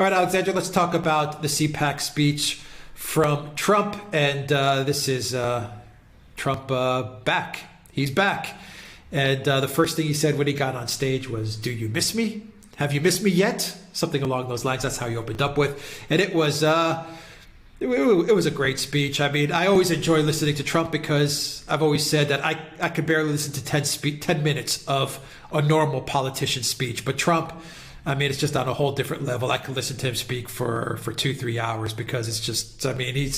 All right, Alexandra, let's talk about the CPAC speech from Trump. And this is Trump back. He's back. And the first thing he said when he got on stage was, "Do you miss me? Have you missed me yet?" Something along those lines. That's how he opened up with. And it was a great speech. I mean, I always enjoy listening to Trump because I've always said that I could barely listen to 10 minutes of a normal politician's speech. But Trump, I mean, it's just on a whole different level. I could listen to him speak for 2-3 hours because it's just, I mean,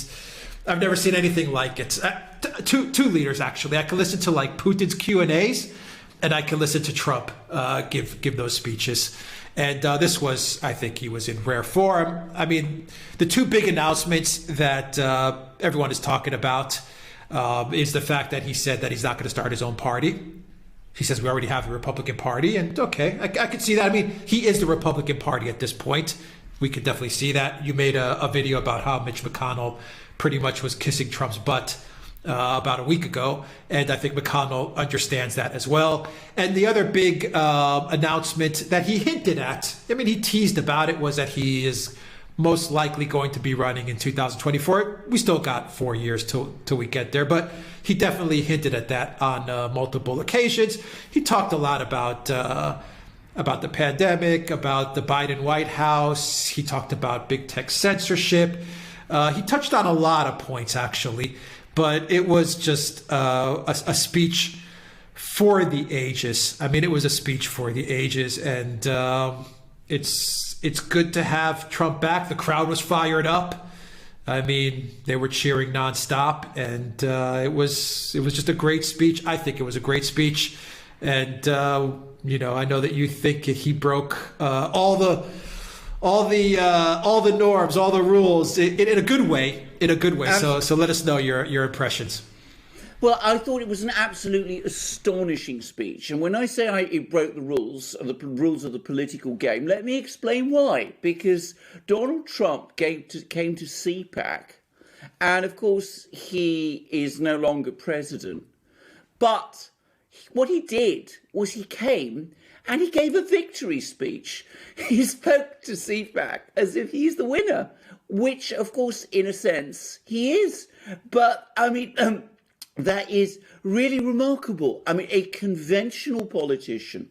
I've never seen anything like it. Two leaders, actually. I can listen to like Putin's Q&As and I can listen to Trump give those speeches. And this was, I think he was in rare form. I mean, the two big announcements that everyone is talking about is the fact that he said that he's not going to start his own party. He says we already have the Republican Party, and okay, I could see that. I mean, he is the Republican Party at this point. We could definitely see that. You made a video about how Mitch McConnell pretty much was kissing Trump's butt about a week ago, and I think McConnell understands that as well. And the other big announcement that he hinted at, I mean, he teased about it, was that he is most likely going to be running in 2024. We still got 4 years till we get there, but he definitely hinted at that on multiple occasions. He talked a lot about the pandemic, about the Biden White House. He talked about big tech censorship. He touched on a lot of points, actually, but it was just a speech for the ages. I mean, it was a speech for the ages, and it's good to have Trump back. The crowd was fired up. I mean, they were cheering nonstop, and it was just a great speech. I think it was a great speech, and you know, I know that you think he broke all the norms, all the rules in a good way. In a good way. So let us know your impressions. Well, I thought it was an absolutely astonishing speech. And when I say it broke the rules of the political game, let me explain why. Because Donald Trump came to CPAC, and of course he is no longer president. But what he did was he came and he gave a victory speech. He spoke to CPAC as if he's the winner, which, of course, in a sense, he is. But, I mean, that is really remarkable. I mean, a conventional politician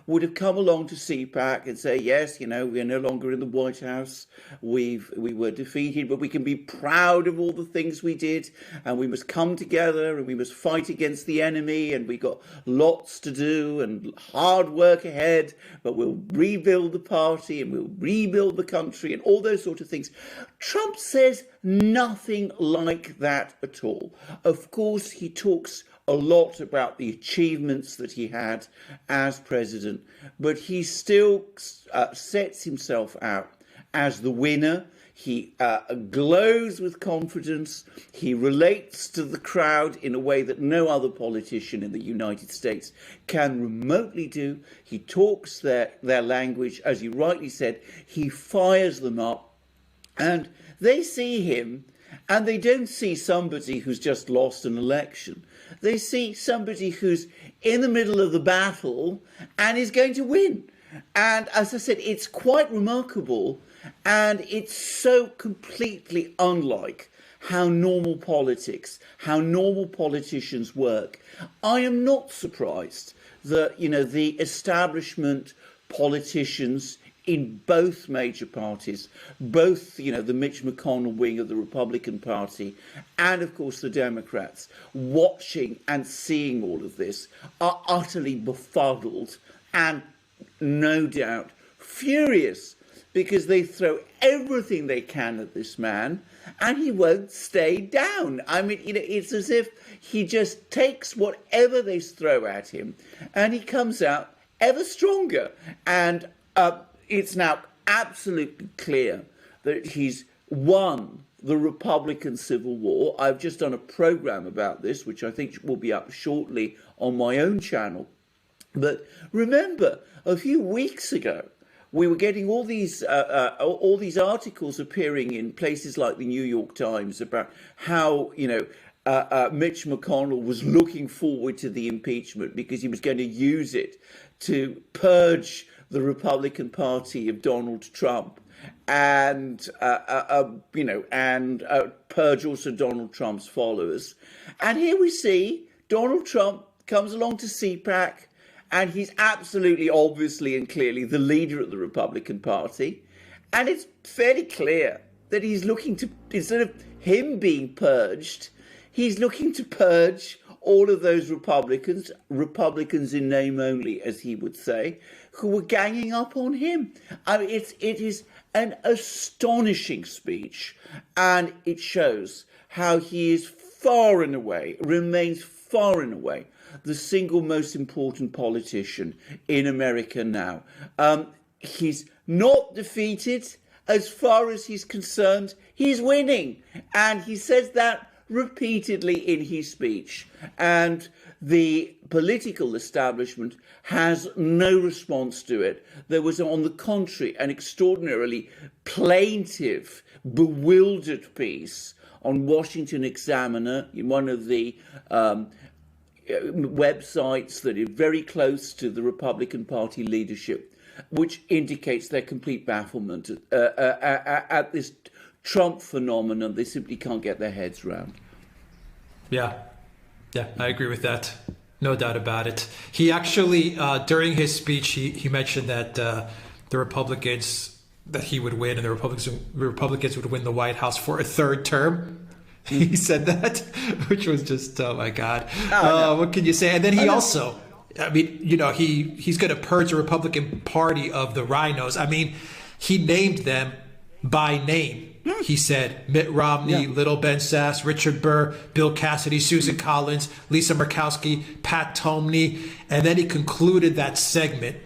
would have come along to CPAC and say, yes, you know, we're no longer in the White House. We were defeated, but we can be proud of all the things we did, and we must come together and we must fight against the enemy, and we got lots to do and hard work ahead, but we'll rebuild the party and we'll rebuild the country and all those sort of things. Trump says nothing like that at all. Of course, he talks a lot about the achievements that he had as president, but he still sets himself out as the winner. He glows with confidence. He relates to the crowd in a way that no other politician in the United States can remotely do. He talks their language, as you rightly said. He fires them up, and they see him, and they don't see somebody who's just lost an election. They see somebody who's in the middle of the battle and is going to win. And as I said, it's quite remarkable, and it's so completely unlike how normal politics, how normal politicians work. I am not surprised that, you know, the establishment politicians in both major parties, both, you know, the Mitch McConnell wing of the Republican Party and, of course, the Democrats, watching and seeing all of this, are utterly befuddled and, no doubt, furious, because they throw everything they can at this man and he won't stay down. I mean, you know, it's as if he just takes whatever they throw at him and he comes out ever stronger. And it's now absolutely clear that he's won the Republican Civil War. I've just done a program about this, which I think will be up shortly on my own channel. But remember, a few weeks ago, we were getting all these articles appearing in places like the New York Times about how, you know, Mitch McConnell was looking forward to the impeachment because he was going to use it to purge the Republican Party of Donald Trump. and purge also Donald Trump's followers. And here we see Donald Trump comes along to CPAC, and he's absolutely, obviously and clearly the leader of the Republican Party. And it's fairly clear that he's looking to, instead of him being purged, he's looking to purge all of those Republicans in name only, as he would say, who were ganging up on him. I mean, it is an astonishing speech, and it shows how he is far and away, remains far and away, the single most important politician in America now. He's not defeated. As far as he's concerned, he's winning. And he says that repeatedly in his speech. And the political establishment has no response to it. There was, on the contrary, an extraordinarily plaintive, bewildered piece on Washington Examiner, in one of the websites that are very close to the Republican Party leadership, which indicates their complete bafflement at this Trump phenomenon. They simply can't get their heads around. Yeah, I agree with that. No doubt about it. He actually, during his speech, he mentioned that the Republicans, that he would win, and the Republicans would win the White House for a third term. He said that, which was just, oh my God. What can you say? And then he also, I mean, he's going to purge the Republican Party of the rhinos. I mean, he named them by name. He said Mitt Romney, Little Ben Sass, Richard Burr, Bill Cassidy, Susan Collins, Lisa Murkowski, Pat Tomney. And then he concluded that segment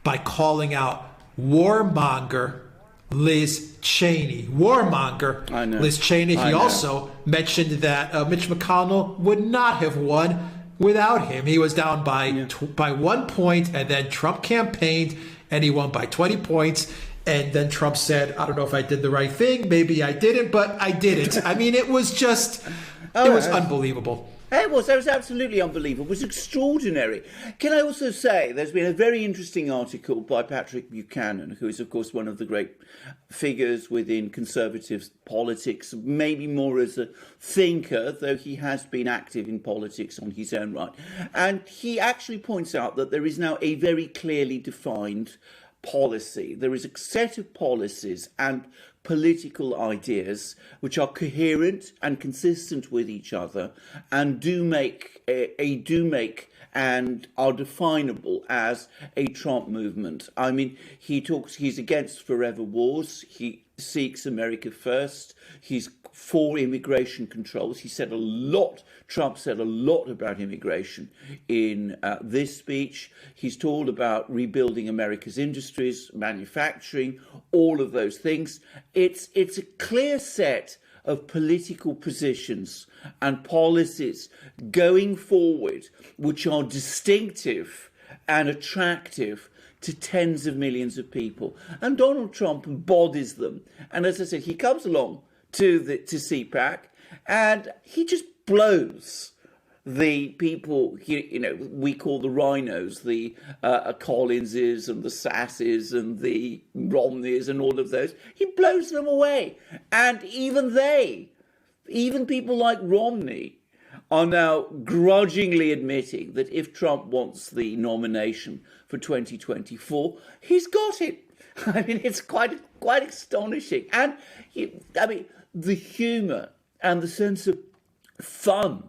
by calling out warmonger Liz Cheney. Warmonger Liz Cheney. He also mentioned that Mitch McConnell would not have won without him. He was down by 1 point, and then Trump campaigned, and he won by 20 points. And then Trump said, I don't know if I did the right thing. Maybe I didn't, but I did it. I mean, it was just, it was unbelievable. It was absolutely unbelievable. It was extraordinary. Can I also say there's been a very interesting article by Patrick Buchanan, who is, of course, one of the great figures within conservative politics, maybe more as a thinker, though he has been active in politics on his own right. And he actually points out that there is now a very clearly defined policy. There is a set of policies and political ideas which are coherent and consistent with each other, and do make and are definable as a Trump movement. I mean, he's against forever wars. He seeks America first. He's for immigration controls. Trump said a lot about immigration in this speech. He's talked about rebuilding America's industries, manufacturing, all of those things. It's a clear set of political positions and policies going forward which are distinctive and attractive to tens of millions of people. And Donald Trump embodies them. And as I said, he comes along to CPAC, and he just blows the people we call the rhinos, the Collinses and the Sasses and the Romneys and all of those. He blows them away, and even people like Romney are now grudgingly admitting that if Trump wants the nomination for 2024, he's got it. I mean, it's quite astonishing. And the humour and the sense of fun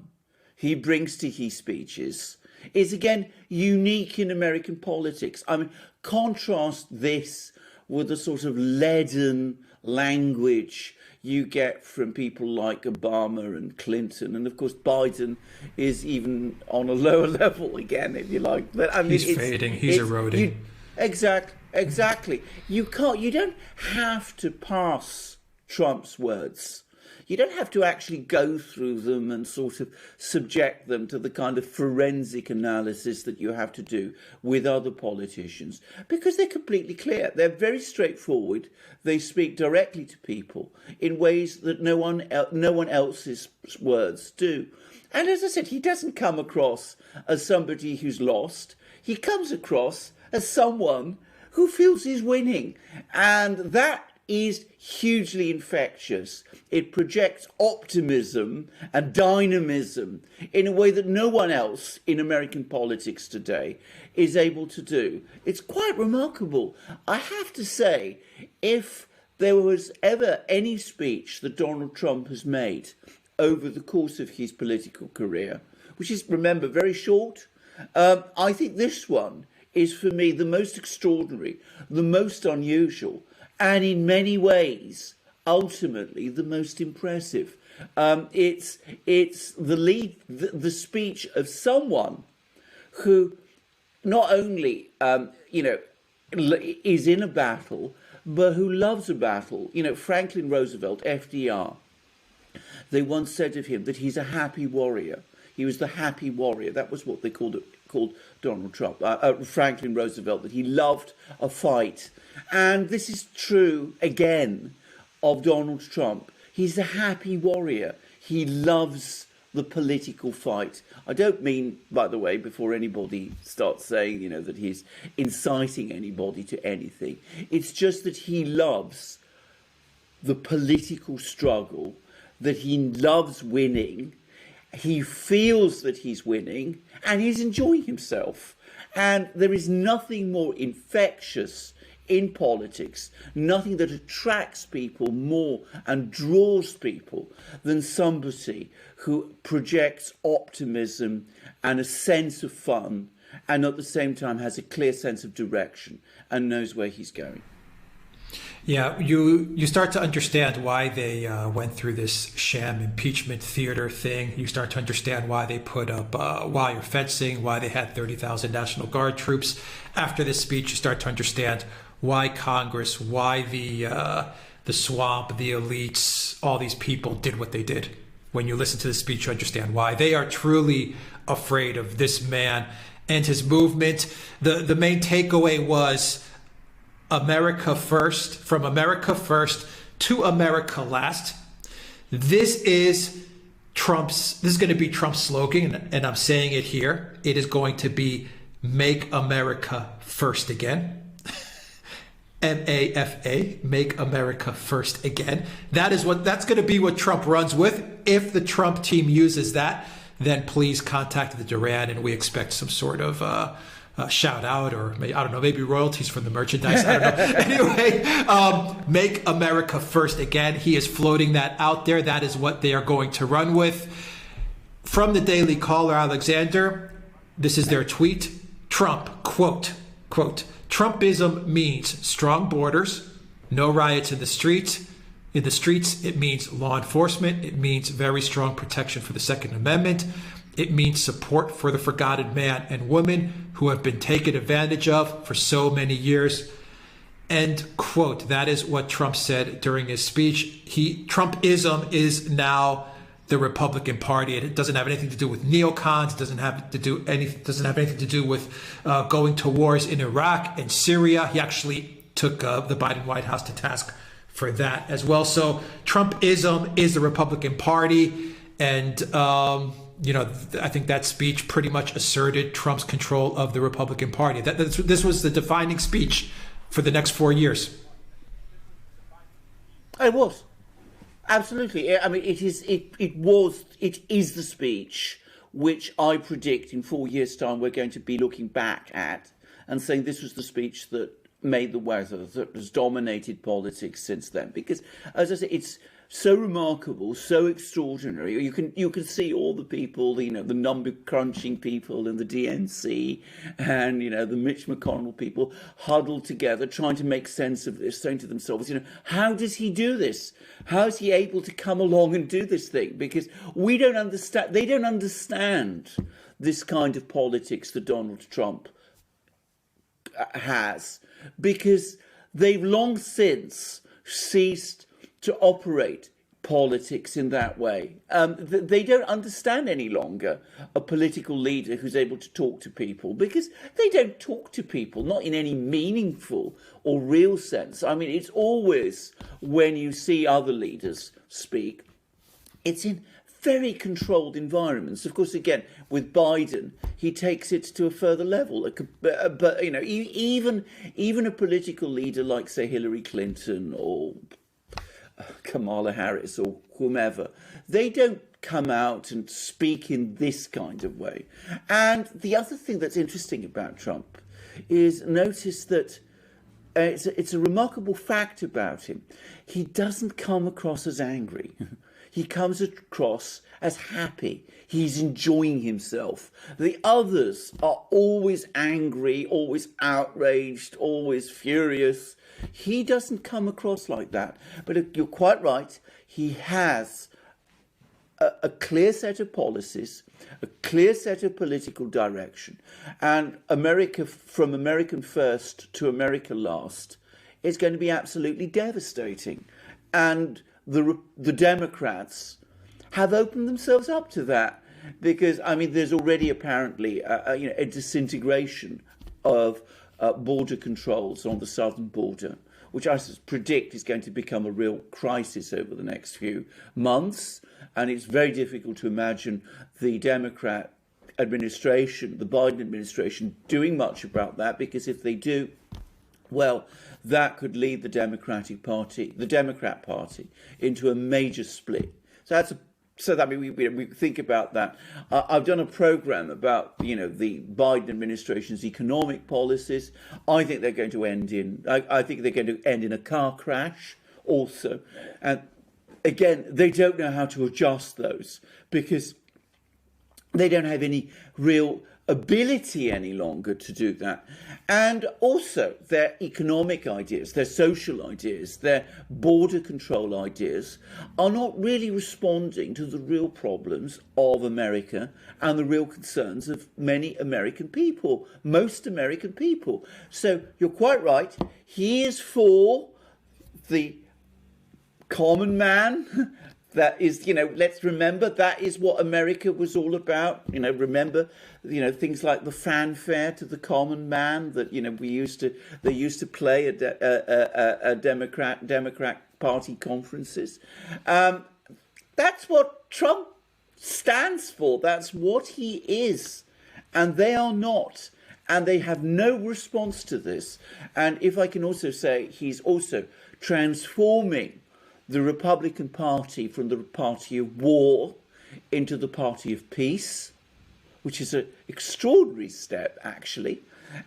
he brings to his speeches is, again, unique in American politics. I mean, contrast this with the sort of leaden language you get from people like Obama and Clinton, and of course Biden is even on a lower level again, if you like. But I mean, he's fading, he's eroding. Exactly. You don't have to parse Trump's words. You don't have to actually go through them and sort of subject them to the kind of forensic analysis that you have to do with other politicians, because they're completely clear. They're very straightforward. They speak directly to people in ways that no one else's words do. And as I said, he doesn't come across as somebody who's lost. He comes across as someone who feels he's winning. And that is hugely infectious. It projects optimism and dynamism in a way that no one else in American politics today is able to do. It's quite remarkable. I have to say, if there was ever any speech that Donald Trump has made over the course of his political career, which is, remember, very short, I think this one is, for me, the most extraordinary, the most unusual, and in many ways, ultimately, the most impressive. It's the speech of someone who not only, is in a battle, but who loves a battle. Franklin Roosevelt, FDR, they once said of him that he's a happy warrior. He was the happy warrior. That was what they called Donald Trump, Franklin Roosevelt, that he loved a fight. And this is true, again, of Donald Trump. He's a happy warrior. He loves the political fight. I don't mean, by the way, before anybody starts saying, that he's inciting anybody to anything. It's just that he loves the political struggle, that he loves winning. He feels that he's winning and he's enjoying himself. And there is nothing more infectious in politics, nothing that attracts people more and draws people than somebody who projects optimism and a sense of fun and at the same time has a clear sense of direction and knows where he's going. Yeah, you start to understand why they went through this sham impeachment theater thing. You start to understand why they put up wire fencing, why they had 30,000 National Guard troops. After this speech, you start to understand why Congress, why the swamp, the elites, all these people did what they did. When you listen to the speech, you understand why. They are truly afraid of this man and his movement. The main takeaway was America first, from America first to America last. This is going to be Trump's slogan, and I'm saying it here. It is going to be Make America First Again. MAFA, Make America First Again. That's going to be what Trump runs with. If the Trump team uses that, then please contact the Duran, and we expect some sort of shout out, or maybe royalties from the merchandise. I don't know. Anyway, Make America First Again. He is floating that out there. That is what they are going to run with. From the Daily Caller, Alexander, this is their tweet. Trump, quote, Trumpism means strong borders, no riots in the streets. In the streets, it means law enforcement. It means very strong protection for the Second Amendment. It means support for the forgotten man and woman who have been taken advantage of for so many years. End quote. That is what Trump said during his speech. Trumpism is now the Republican Party. It doesn't have anything to do with neocons. It doesn't have anything to do with going to wars in Iraq and Syria. He actually took the Biden White House to task for that as well. So Trumpism is the Republican Party, and I think that speech pretty much asserted Trump's control of the Republican Party. This was the defining speech for the next 4 years. It was. Absolutely. I mean, it is the speech which I predict in 4 years' time we're going to be looking back at and saying this was the speech that made the weather, that has dominated politics since then. Because, as I say, it's so remarkable, so extraordinary. You can see all the people, the number crunching people in the DNC and, the Mitch McConnell people huddled together trying to make sense of this, saying to themselves, how does he do this? How is he able to come along and do this thing? Because they don't understand this kind of politics that Donald Trump has, because they've long since ceased to operate politics in that way. They don't understand any longer a political leader who's able to talk to people, because they don't talk to people, not in any meaningful or real sense. I mean, it's always, when you see other leaders speak, it's in very controlled environments. Of course, again, with Biden, he takes it to a further level. But you know, even a political leader like, say, Hillary Clinton or Kamala Harris or whomever, they don't come out and speak in this kind of way. And the other thing that's interesting about Trump is notice that it's a remarkable fact about him. He doesn't come across as angry. He comes across as happy. He's enjoying himself. The others are always angry, always outraged, always furious. He doesn't come across like that. But you're quite right. He has a clear set of policies, a clear set of political direction, and America, from American first to America last, is going to be absolutely devastating. And the Democrats have opened themselves up to that, because I mean, there's already apparently a disintegration of border controls on the southern border, which I predict is going to become a real crisis over the next few months. And it's very difficult to imagine the Democrat administration, the Biden administration, doing much about that, because if they do, well, that could lead the Democrat Party, into a major split. So that we think about that. I've done a program about the Biden administration's economic policies. I think they're going to end in a car crash also, and again, they don't know how to adjust those, because they don't have any real ability any longer to do that. And also their economic ideas, their social ideas, their border control ideas are not really responding to the real problems of America and the real concerns of many American people, most American people. So you're quite right. He is for the common man. That is, let's remember that is what America was all about. Remember, things like the fanfare to the common man that they used to play at Democrat Party conferences. That's what Trump stands for. That's what he is, and they are not, and they have no response to this. And if I can also say, he's also transforming the Republican Party from the party of war into the party of peace, which is an extraordinary step, actually.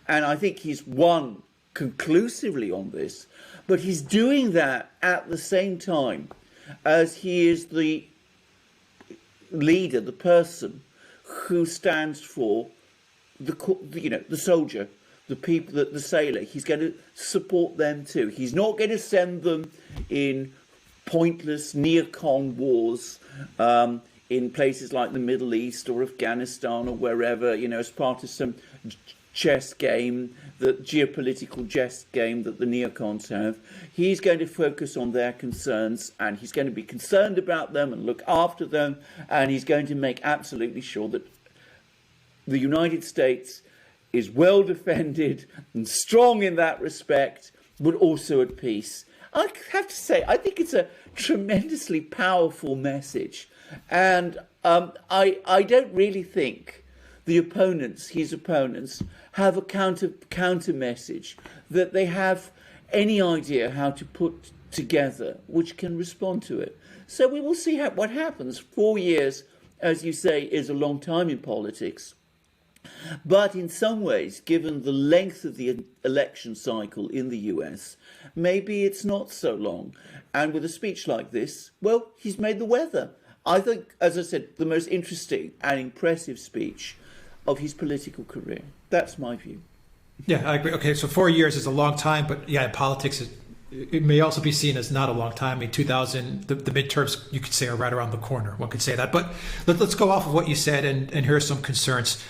And I think he's won conclusively on this. But he's doing that at the same time as he is the leader, the person who stands for the soldier, the people, the sailor. He's going to support them too. He's not going to send them in pointless neocon wars in places like the Middle East or Afghanistan or wherever, as part of some chess game, the geopolitical chess game that the neocons have. He's going to focus on their concerns, and he's going to be concerned about them and look after them, and he's going to make absolutely sure that the United States is well defended and strong in that respect, but also at peace. I have to say, I think it's a tremendously powerful message. And I don't really think his opponents, have a counter message that they have any idea how to put together which can respond to it. So we will see what happens. 4 years, as you say, is a long time in politics. But in some ways, given the length of the election cycle in the US, maybe it's not so long. And with a speech like this, well, he's made the weather. I think, as I said, the most interesting and impressive speech of his political career. That's my view. Yeah, I agree. Okay, so 4 years is a long time, but yeah, in politics, it may also be seen as not a long time. I mean, 2000, the midterms, you could say, are right around the corner. One could say that. But let's go off of what you said, and here are some concerns.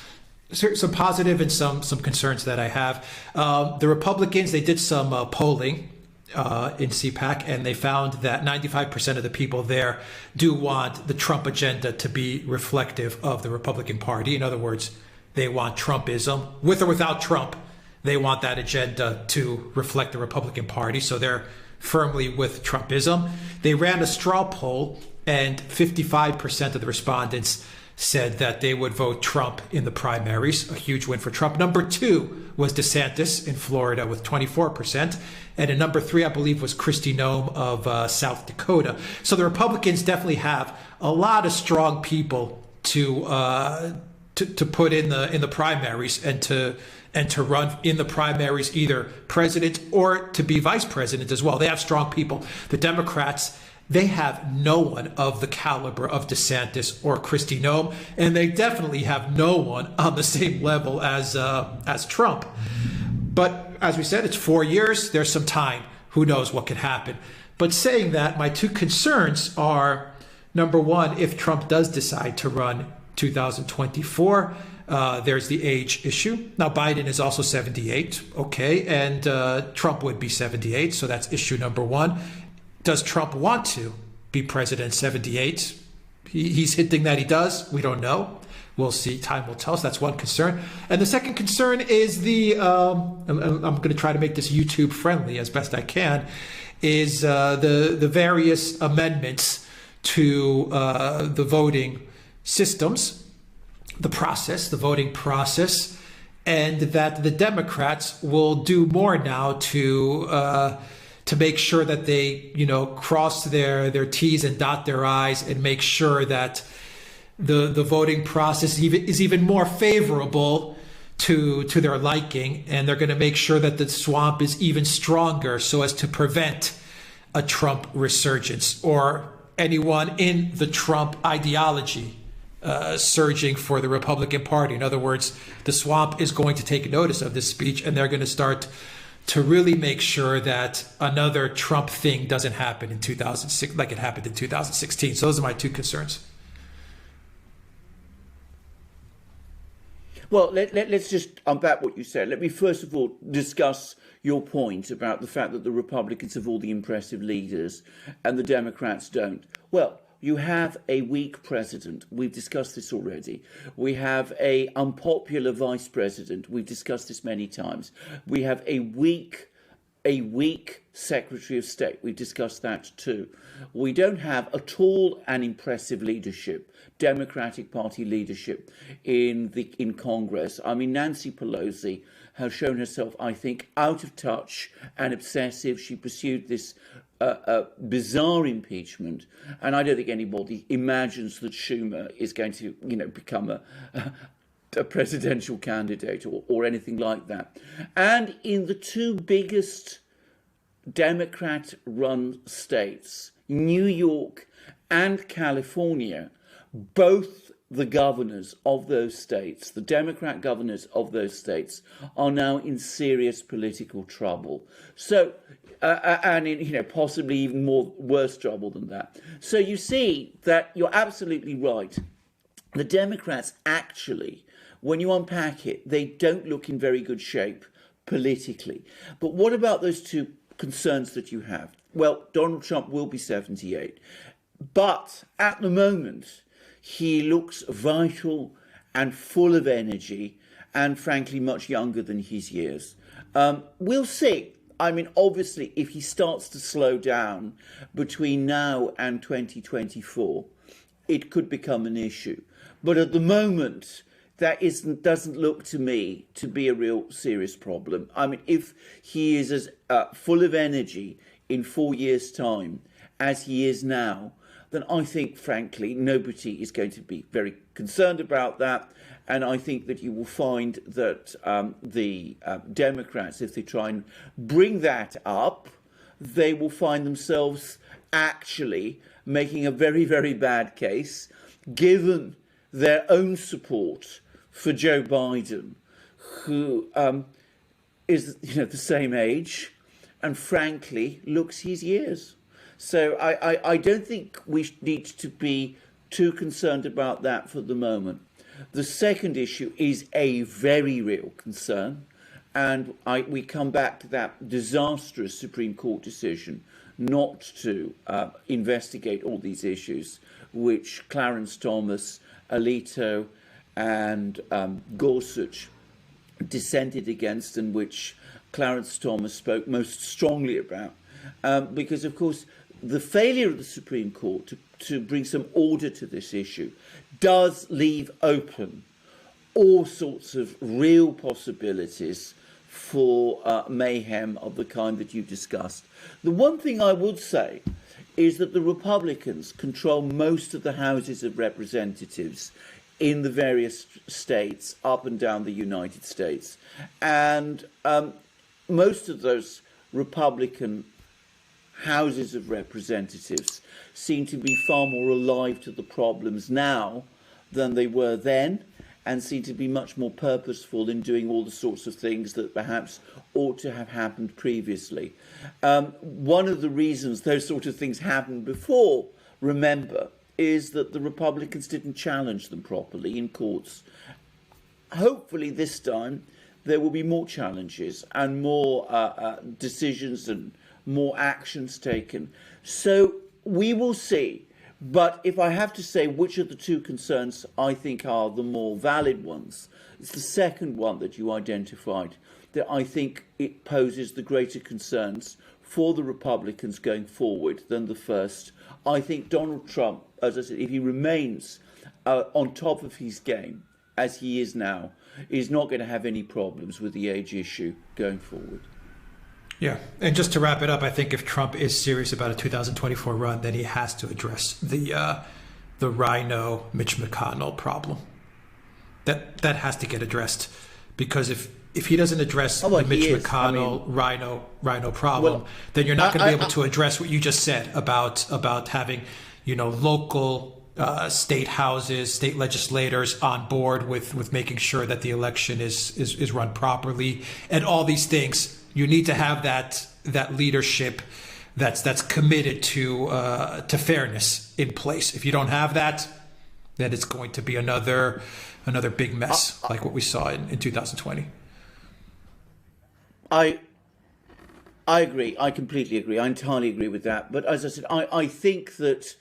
Some positive and some concerns that I have. The Republicans, they did some polling in CPAC, and they found that 95% of the people there do want the Trump agenda to be reflective of the Republican Party. In other words, they want Trumpism. With or without Trump, they want that agenda to reflect the Republican Party. So they're firmly with Trumpism. They ran a straw poll, and 55% of the respondents said that they would vote Trump in the primaries, a huge win for Trump. Number 2 was DeSantis in Florida with 24%. And in number 3, I believe, was Kristi Noem of South Dakota. So the Republicans definitely have a lot of strong people to put in the primaries and to run in the primaries, either president or to be vice president as well. They have strong people. The Democrats, they have no one of the caliber of DeSantis or Kristi Noem, and they definitely have no one on the same level as Trump. But as we said, it's 4 years. There's some time. Who knows what could happen? But saying that, my 2 concerns are, number 1, if Trump does decide to run 2024, there's the age issue. Now, Biden is also 78, okay, and Trump would be 78, so that's issue number 1. Does Trump want to be president 78? He's hinting that he does. We don't know. We'll see. Time will tell us. That's one concern. And the second concern is I'm going to try to make this YouTube friendly as best I can, is the various amendments to the voting systems, the voting process, and that the Democrats will do more now to make sure that they, cross their T's and dot their I's and make sure that the voting process is even more favorable to their liking. And they're going to make sure that the swamp is even stronger so as to prevent a Trump resurgence or anyone in the Trump ideology surging for the Republican Party. In other words, the swamp is going to take notice of this speech, and they're going to start to really make sure that another Trump thing doesn't happen in 2006 like it happened in 2016. So those are my 2 concerns. Well, let's just unpack what you said. Let me first of all discuss your point about the fact that the Republicans have all the impressive leaders and the Democrats don't. Well, you have a weak president. We've discussed this already. We have a unpopular vice president. We've discussed this many times. We have a weak Secretary of State. We've discussed that too. We don't have at all an impressive leadership, Democratic Party leadership in Congress. I mean, Nancy Pelosi has shown herself, I think, out of touch and obsessive. She pursued this bizarre impeachment, and I don't think anybody imagines that Schumer is going to, become a presidential candidate or anything like that. And in the 2 biggest Democrat-run states, New York and California, both the governors of those states, the Democrat governors of those states, are now in serious political trouble. So, and in, possibly even worse trouble than that. So you see that you're absolutely right. The Democrats actually, when you unpack it, they don't look in very good shape politically. But what about those 2 concerns that you have? Well, Donald Trump will be 78, but at the moment, he looks vital and full of energy and frankly much younger than his years. We'll see. I mean, obviously, if he starts to slow down between now and 2024, it could become an issue. But at the moment, that doesn't look to me to be a real serious problem. I mean, if he is as full of energy in 4 years' time as he is now, then I think, frankly, nobody is going to be very concerned about that. And I think that you will find that the Democrats, if they try and bring that up, they will find themselves actually making a very, very bad case, given their own support for Joe Biden, who is the same age and frankly looks his years. So I don't think we need to be too concerned about that for the moment. The second issue is a very real concern, and we come back to that disastrous Supreme Court decision not to investigate all these issues, which Clarence Thomas, Alito, and Gorsuch dissented against, and which Clarence Thomas spoke most strongly about, because, of course, the failure of the Supreme Court to bring some order to this issue does leave open all sorts of real possibilities for mayhem of the kind that you discussed. The one thing I would say is that the Republicans control most of the houses of representatives in the various states up and down the United States. And most of those Republican houses of representatives seem to be far more alive to the problems now than they were then, and seem to be much more purposeful in doing all the sorts of things that perhaps ought to have happened previously. One of the reasons those sort of things happened before, remember, is that the Republicans didn't challenge them properly in courts. Hopefully this time there will be more challenges and more decisions and more actions taken. So we will see. But if I have to say which of the two concerns I think are the more valid ones, it's the second one that you identified, that I think it poses the greater concerns for the Republicans going forward than the first. I think Donald Trump, as I said, if he remains on top of his game, as he is now, is not going to have any problems with the age issue going forward. Yeah, and just to wrap it up, I think if Trump is serious about a 2024 run, then he has to address the Rhino Mitch McConnell problem. That has to get addressed, because if he doesn't address the Mitch McConnell Rhino problem, then you're not going to be able to address what you just said about having, local state houses, state legislators on board with making sure that the election is run properly, and all these things. You need to have that leadership that's committed to fairness in place. If you don't have that, then it's going to be another big mess like what we saw in 2020. I agree. I completely agree. I entirely agree with that. But as I said, I think that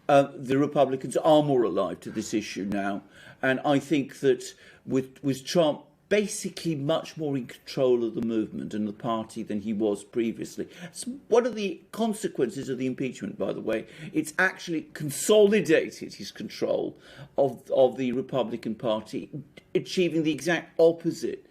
the Republicans are more alive to this issue now, and I think that with Trump basically much more in control of the movement and the party than he was previously. It's one of the consequences of the impeachment, by the way. It's actually consolidated his control of the Republican Party, achieving the exact opposite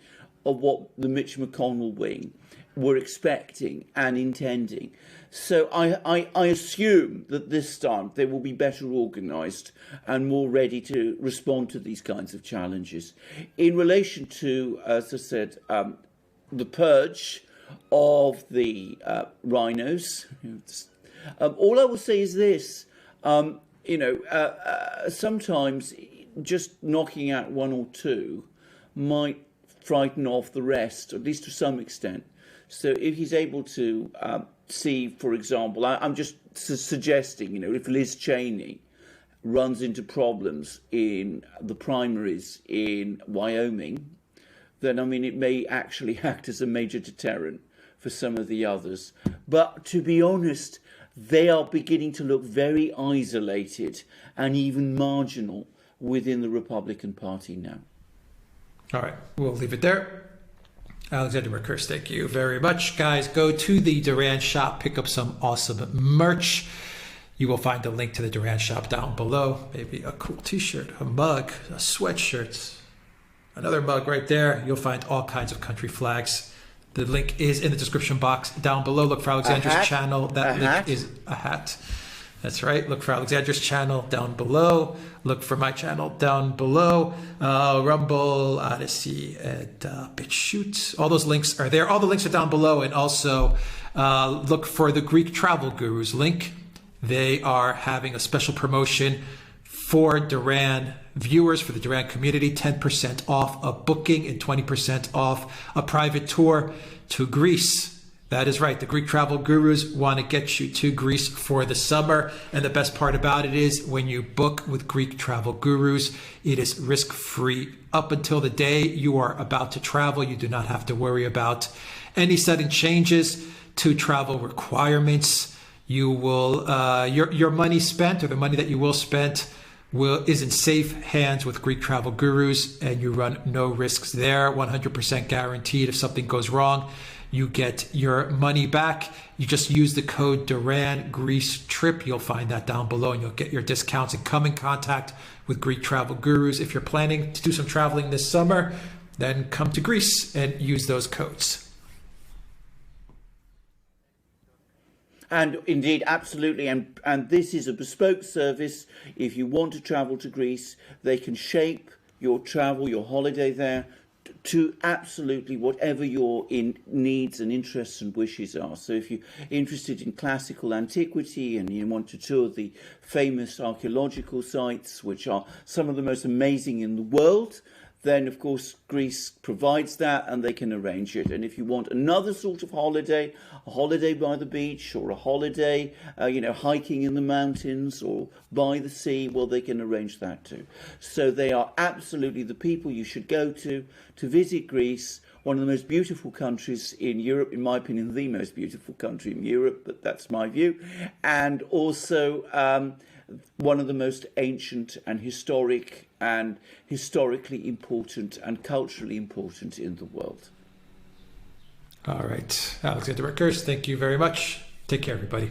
of what the Mitch McConnell wing were expecting and intending. So I assume that this time they will be better organised and more ready to respond to these kinds of challenges. In relation to, as I said, the purge of the rhinos, all I will say is this, sometimes just knocking out one or two might frighten off the rest, at least to some extent. So if he's able to see, for example, I'm just suggesting, if Liz Cheney runs into problems in the primaries in Wyoming, then, it may actually act as a major deterrent for some of the others. But to be honest, they are beginning to look very isolated and even marginal within the Republican Party now. All right, we'll leave it there. Alexander Mercurs, thank you very much. Guys, go to the Duran shop, pick up some awesome merch. You will find a link to the Duran shop down below. Maybe a cool t-shirt, a mug, a sweatshirt, another mug right there. You'll find all kinds of country flags. The link is in the description box down below. Look for Alexander's channel. That link is a hat. That's right. Look for Alexander's channel down below. Look for my channel down below. Rumble, Odyssey, and BitChute. All those links are there. All the links are down below. And also look for the Greek Travel Gurus link. They are having a special promotion for Duran viewers, for the Duran community. 10% off a booking and 20% off a private tour to Greece. That is right. The Greek Travel Gurus want to get you to Greece for the summer. And the best part about it is when you book with Greek Travel Gurus, it is risk-free. Up until the day you are about to travel, you do not have to worry about any sudden changes to travel requirements. You will, your money spent, or the money that you will spend, is in safe hands with Greek Travel Gurus, and you run no risks there. 100% guaranteed if something goes wrong. you get your money back. You just use the code Duran Greece Trip. You'll find that down below, and you'll get your discounts and come in contact with Greek travel gurus. If you're planning to do some traveling this summer, then come to Greece and use those codes. And indeed, absolutely. And this is a bespoke service. If you want to travel to Greece, they can shape your travel, your holiday there, to absolutely whatever your needs and interests and wishes are. So if you're interested in classical antiquity and you want to tour the famous archaeological sites, which are some of the most amazing in the world, then of course Greece provides that and they can arrange it. And if you want another sort of holiday, a holiday by the beach or a holiday, hiking in the mountains or by the sea, well, they can arrange that too. So they are absolutely the people you should go to visit Greece, one of the most beautiful countries in Europe, in my opinion, the most beautiful country in Europe, but that's my view. And also one of the most ancient and historic and historically important and culturally important in the world. All right. Alexander Rickers, thank you very much. Take care, everybody.